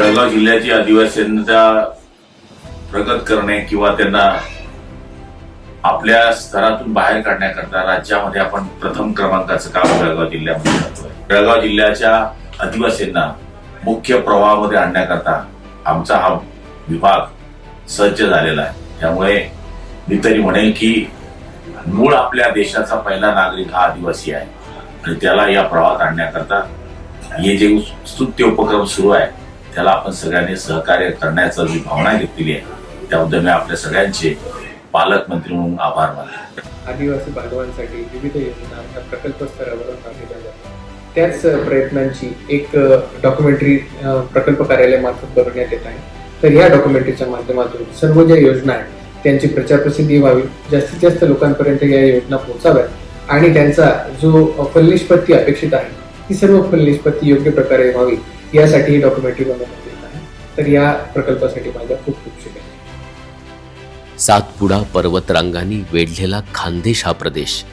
जळगाव जिल्ह्याची आदिवासींचा प्रगत करणे किंवा त्यांना आपल्या स्तरातून बाहेर काढण्याकरता राज्यामध्ये आपण प्रथम क्रमांकाचं काम जळगाव जिल्ह्यामध्ये करतोय. जळगाव जिल्ह्याच्या आदिवासींना मुख्य प्रवाहामध्ये आणण्याकरता आमचा हा विभाग सज्ज झालेला आहे. त्यामुळे मी तरी म्हणेल की मूळ आपल्या देशाचा पहिला नागरिक हा आदिवासी आहे आणि त्याला या प्रवाहात आणण्याकरता हे जे स्तुत्य उपक्रम सुरू आहे त्याला आपण सगळ्यांनी सहकार्य करण्याची जी भावना घेतलेली आहे त्याबद्दल मी आपल्या सगळ्यांचे पालकमंत्री म्हणून आभार मानतो. आदिवासी बांधवांसाठी विविध योजना प्रकल्प स्तरावर राबविल्या जातात. त्याच प्रयत्नांची एक डॉक्युमेंटरी प्रकल्प कार्यालयामार्फत बनवण्यात येत आहे. तर या डॉक्युमेंटरीच्या माध्यमातून सर्व ज्या योजना आहेत त्यांची प्रचार प्रसिद्धी व्हावी, जास्तीत जास्त लोकांपर्यंत या योजना पोहोचाव्यात आणि त्यांचा जो फलनिष्पत्ती अपेक्षित आहे ती सर्व फलनिष्पत्ती योग्य प्रकारे व्हावी यासाठी ही डॉक्युमेंटरी बनवण्यात येत आहे. तर या प्रकल्पासाठी माझ्या खूप खूप शुभेच्छा. सातपुडा पर्वतरांगांनी वेढलेला खानदेश हा प्रदेश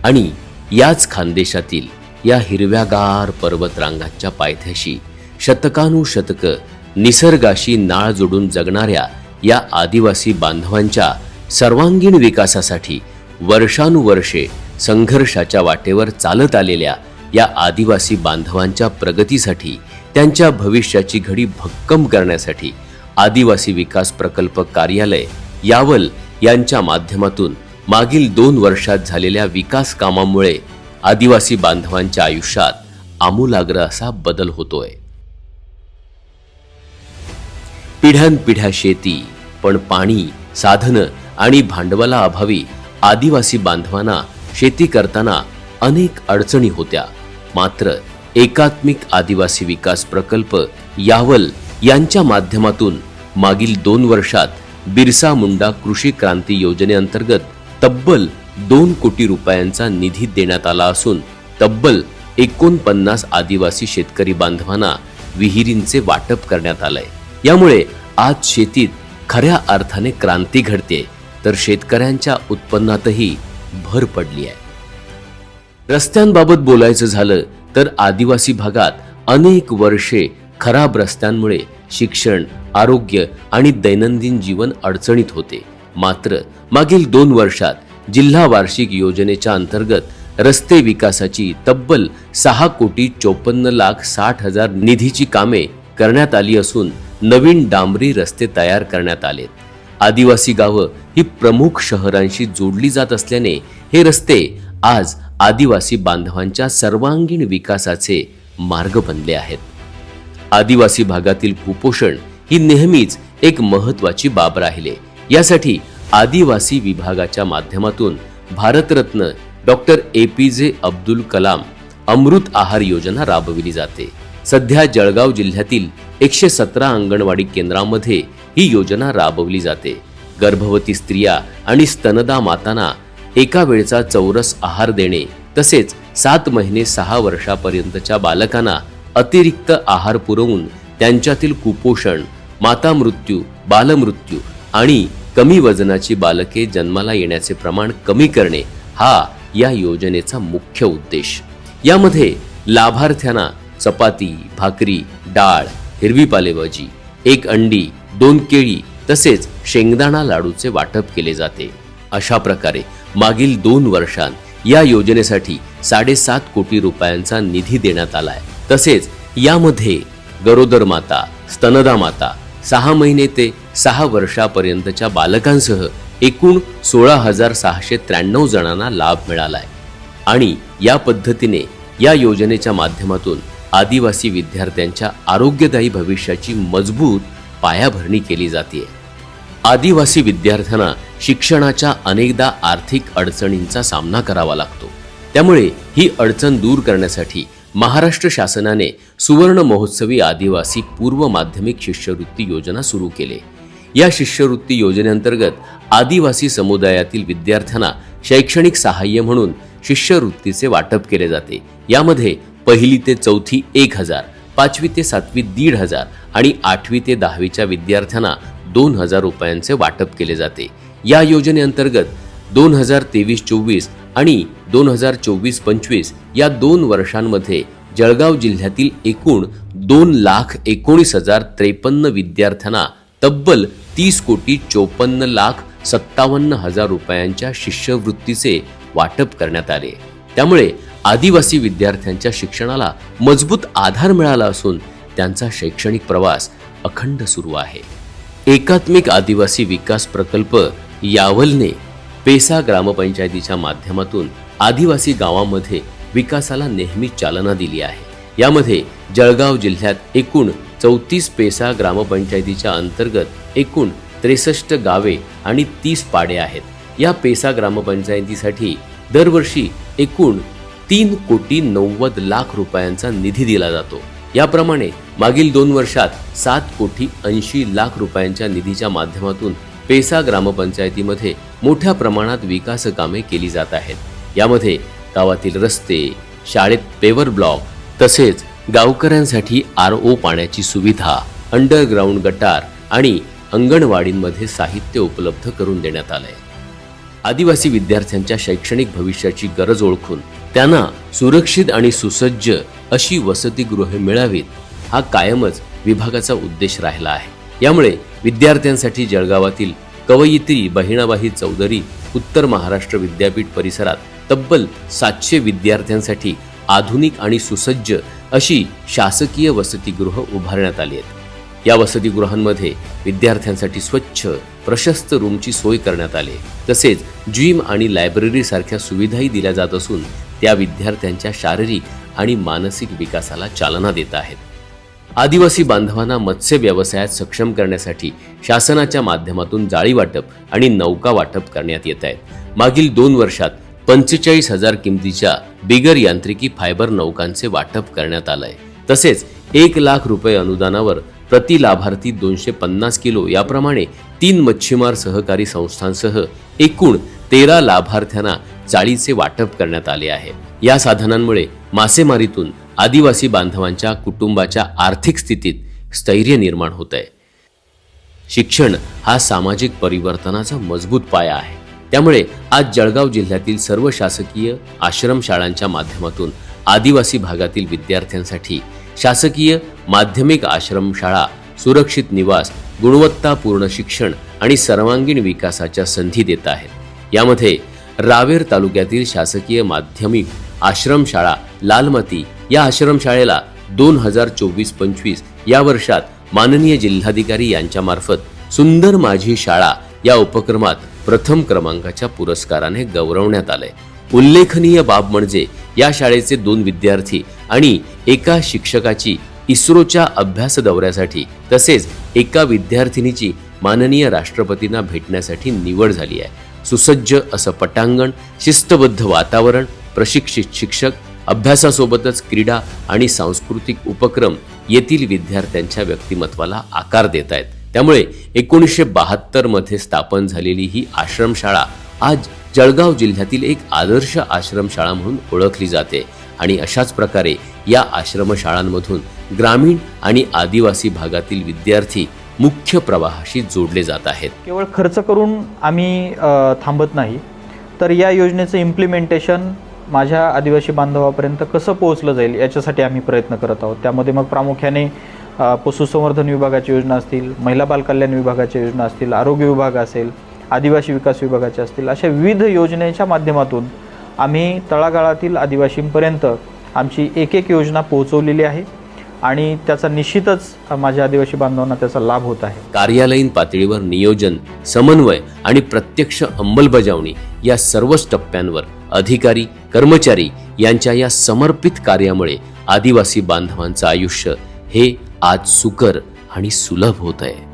आणि याच खानदेशातील या हिरव्यागार पर्वतरांगांच्या पायथ्याशी शतकानुशतक निसर्गाशी नाळ जोडून जगणाऱ्या या आदिवासी बांधवांच्या सर्वांगीण विकासासाठी वर्षानुवर्षे संघर्षाच्या वाटेवर चालत आलेल्या या आदिवासी बांधवांच्या प्रगतीसाठी, त्यांच्या भविष्याची घडी भक्कम करण्यासाठी आदिवासी विकास प्रकल्प कार्यालय यावल यांच्या माध्यमातून मागील 2 वर्षात झालेल्या विकास कामांमुळे आदिवासी बांधवांच्या आयुष्यात आमूलाग्र असा बदल होतोय. पिढ्यानपिढ्या शेती, पण पाणी, साधनं आणि भांडवला अभावी आदिवासी बांधवांना शेती करताना अनेक अडचणी होत्या. मात्र एकात्मिक आदिवासी विकास प्रकल्प यावल यांच्या माध्यमातून मागील 2 वर्षात बिरसा मुंडा कृषी क्रांती योजनेअंतर्गत तब्बल 2 कोटी रुपयांचा निधी देण्यात आला असून तब्बल 49 आदिवासी शेतकरी बांधवांना विहिरींचे वाटप करण्यात आलंय. यामुळे आज शेतीत खऱ्या अर्थाने क्रांती घडते, तर शेतकऱ्यांच्या उत्पन्नातही भर पडली आहे. रस्त्यांबाबत बोलायचं झालं तर आदिवासी भागात अनेक वर्षे खराब रस्त्यांमुळे शिक्षण, आरोग्य आणि दैनंदिन जीवन अडचणीत होते. मात्र मागील 2 वर्षात जिल्हा वार्षिक योजनेच्या अंतर्गत रस्ते विकासाची तब्बल 6,54,60,000 निधीची कामे करण्यात आली असून नवीन डांबरी रस्ते तयार करण्यात आलेत. आदिवासी गावं ही प्रमुख शहरांशी जोडली जात असल्याने हे रस्ते आज आदिवासी बांधवांच्या सर्वांगीण विकासाचे मार्ग बनले आहेत. आदिवासी भागातील कुपोषण ही नेहमीच एक महत्त्वाची बाब राहिले. यासाठी आदिवासी विभागाच्या माध्यमातून भारतरत्न डॉक्टर APJ अब्दुल कलाम अमृत आहार योजना राबविली जाते. सध्या जळगाव जिल्ह्यातील 117 अंगणवाडी केंद्रांमध्ये ही योजना राबवली जाते. गर्भवती स्त्रिया आणि स्तनदा मातांना एका वेळचा चौरस आहार देणे, तसेच 7 महिने 6 वर्षापर्यंतच्या बालकांना अतिरिक्त आहार पुरवून त्यांच्यातील कुपोषण, माता मृत्यू, बालमृत्यू आणि कमी वजनाची बालके जन्माला येण्याचे प्रमाण कमी करणे हा या योजनेचा मुख्य उद्देश. यामध्ये लाभार्थ्यांना चपाती, भाकरी, डाळ, हिरवी पालेभाजी, 1 अंडी, 2 केळी तसेच शेंगदाणा लाडूचे वाटप केले जाते. अशा प्रकारे मागील 2 वर्षांत या योजनेसाठी 7.5 कोटी रुपयांचा निधी देण्यात आलाय. तसेच यामध्ये गरोदर माता, स्तनदा माता, 6 महिने ते 6 वर्षापर्यंतच्या बालकांसह एकूण 16,693 जणांना लाभ मिळालाय. आणि या पद्धतीने या योजनेच्या माध्यमातून आदिवासी विद्यार्थ्यांच्या आरोग्यदायी भविष्याची मजबूत पायाभरणी केली जाते. आदिवासी विद्यार्थ्यांना शिक्षणाच्या अनेकदा आर्थिक अडचणींचा सामना करावा लागतो. त्यामुळे ही अडचण दूर करण्यासाठी महाराष्ट्र शासनाने सुवर्ण महोत्सवी आदिवासी पूर्व माध्यमिक शिष्यवृत्ती योजना सुरू केली. या शिष्यवृत्ती योजनेअंतर्गत आदिवासी समुदायातील विद्यार्थ्यांना शैक्षणिक सहाय्य म्हणून शिष्यवृत्तीचे वाटप केले जाते. यामध्ये 1ली ते 4थी 1,000, 5वी ते 7वी 1,500 आणि 8वी ते 10वीच्या विद्यार्थ्यांना 2,000 रुपयांचे वाटप केले जाते. या योजनेअंतर्गत 2023-24 आणि 2024-25 या 2 वर्षांमध्ये जळगाव जिल्ह्यातील एकूण 2,19,053 विद्यार्थ्यांना तब्बल 30,54,57,000 रुपयांच्या शिष्यवृत्तीचे वाटप करण्यात आले। त्यामुळे आदिवासी विद्यार्थ्यांच्या शिक्षणाला मजबूत आधार मिळाला असून त्यांचा शैक्षणिक प्रवास अखंड सुरू आहे। एकात्मिक आदिवासी विकास प्रकल्प यावलने पेसा ग्रामपंचायतीच्या माध्यमातून आदिवासी गावांमध्ये विकासाला नेहमी चालना दिली आहे। यामध्ये जळगाव जिल्ह्यात एकूण 34 पेसा ग्रामपंचायतीच्या अंतर्गत एकूण 63 गावे आणि 30 पाडे आहेत। या पेसा ग्रामपंचायतीसाठी दरवर्षी एकूण 3,90,00,000 रुपयांचा निधी दिला जातो। याप्रमाणे मागील 2 वर्षात 7,80,00,000 रुपयांच्या निधीच्या माध्यमातून पेसा ग्रामपंचायतीमध्ये मोठ्या प्रमाणात विकास कामे केली जात आहेत। यामध्ये गावातील रस्ते, शाळेत पेवर ब्लॉक तसेच गावकऱ्यांसाठी RO पाण्याची सुविधा, अंडरग्राऊंड गटार आणि अंगणवाडींमध्ये साहित्य उपलब्ध करून देण्यात आलंय। आदिवासी विद्यार्थ्यांच्या शैक्षणिक भविष्याची गरज ओळखून त्यांना सुरक्षित आणि सुसज्ज अशी वसतिगृहे मिळावीत हा कायमच विभागाचा उद्देश राहिला आहे। यामुळे विद्यार्थ्यांसाठी जळगावातील कवयित्री बहिणाबाई चौधरी उत्तर महाराष्ट्र विद्यापीठ परिसरात तब्बल 700 विद्यार्थ्यांसाठी आधुनिक आणि सुसज्ज अशी शासकीय वसतिगृह उभारण्यात आली आहेत। या वसतिगृहांमध्ये विद्यार्थ्यांसाठी स्वच्छ प्रशस्त रूमची सोय करण्यात आली। तसेच जिम आणि लायब्ररी सारख्या सुविधाही दिल्या जात असून त्या विद्यार्थ्यांच्या शारीरिक आणि मानसिक विकासाला चालना देत आहेत। आदिवासी बांधवांना मत्स्य व्यवसायात सक्षम करण्यासाठी शासनाच्या माध्यमातून जाळी वाटप आणि नौका वाटप करण्यात येत आहे। मागील 2 वर्षात 45,000 किमतीच्या बिगर यांत्रिकी फायबर नौकांचे वाटप करण्यात आलंय। तसेच 1 लाख रुपये अनुदानावर प्रति लाभार्थी 250 किलो याप्रमाणे 3 मच्छीमार सहकारी संस्थांसह एकूण 13 लाभार्थ्यांना जाळीचे वाटप करण्यात आले आहे। या साधनांमुळे मासेमारीतून आदिवासी बांधवांच्या कुटुंबाच्या आर्थिक स्थितीत स्थैर्य निर्माण होत आहे। शिक्षण हा सामाजिक परिवर्तनाचा मजबूत पाया आहे। त्यामुळे आज जळगाव जिल्ह्यातील सर्व शासकीय आश्रमशाळांच्या माध्यमातून आदिवासी भागातील विद्यार्थ्यांसाठी शासकीय माध्यमिक आश्रमशाळा, सुरक्षित निवास, गुणवत्तापूर्ण शिक्षण आणि सर्वांगीण विकासाच्या संधी देत आहेत। यामध्ये रावेर तालुक्यातील शासकीय माध्यमिक आश्रमशाळा लालमती या आश्रमशाळेला 2024-25 या वर्षात माननीय जिल्हाधिकारी यांच्या मार्फत सुंदर माझी शाळा या उपक्रमात प्रथम क्रमांकाच्या पुरस्काराने गौरवण्यात आले। उल्लेखनीय बाब म्हणजे या शाळेचे 2 विद्यार्थी आणि एका शिक्षकाची इस्रोच्या अभ्यास दौऱ्यासाठी तसेच एका विद्यार्थिनीची माननीय राष्ट्रपतींना भेटण्यासाठी निवड झाली आहे। सुसज्ज असं पटांगण, शिस्तबद्ध वातावरण, प्रशिक्षित शिक्षक, अभ्यासासोबतच क्रीडा आणि सांस्कृतिक उपक्रम येथील विद्यार्थ्यांच्या व्यक्तिमत्वाला आकार देत आहेत। त्यामुळे 1972 मध्ये स्थापन झालेली ही आश्रमशाळा आज जळगाव जिल्ह्यातील एक आदर्श आश्रमशाळा म्हणून ओळखली जाते आणि अशाच प्रकारे या आश्रमशाळांमधून ग्रामीण आणि आदिवासी भागातील विद्यार्थी मुख्य प्रवाहाशी जोडले जात आहेत। केवळ खर्च करून आम्ही थांबत नाही, तर या योजनेचं इम्प्लिमेंटेशन माझ्या आदिवासी बांधवापर्यंत कसं पोहोचलं जाईल याच्यासाठी आम्ही प्रयत्न करत आहोत। त्यामध्ये मग प्रामुख्याने पशुसंवर्धन विभागाची योजना असतील, महिला बालकल्याण विभागाच्या योजना असतील, आरोग्य विभाग असेल, आदिवासी विकास विभागाचे असतील, अशा विविध योजनेच्या माध्यमातून आम्ही तळागाळातील आदिवासींपर्यंत आमची एक योजना पोहोचवलेली आहे आणि त्याचा निश्चितच माझ्या आदिवासी बांधवांना त्याचा लाभ होत आहे। कार्यालयीन पातळीवर नियोजन, समन्वय आणि प्रत्यक्ष अंमलबजावणी या सर्वच टप्प्यांवर अधिकारी, कर्मचारी यांच्या या समर्पित कार्यामुळे आदिवासी बांधवांचं आयुष्य हे आज सुकर आणि सुलभ होत आहे।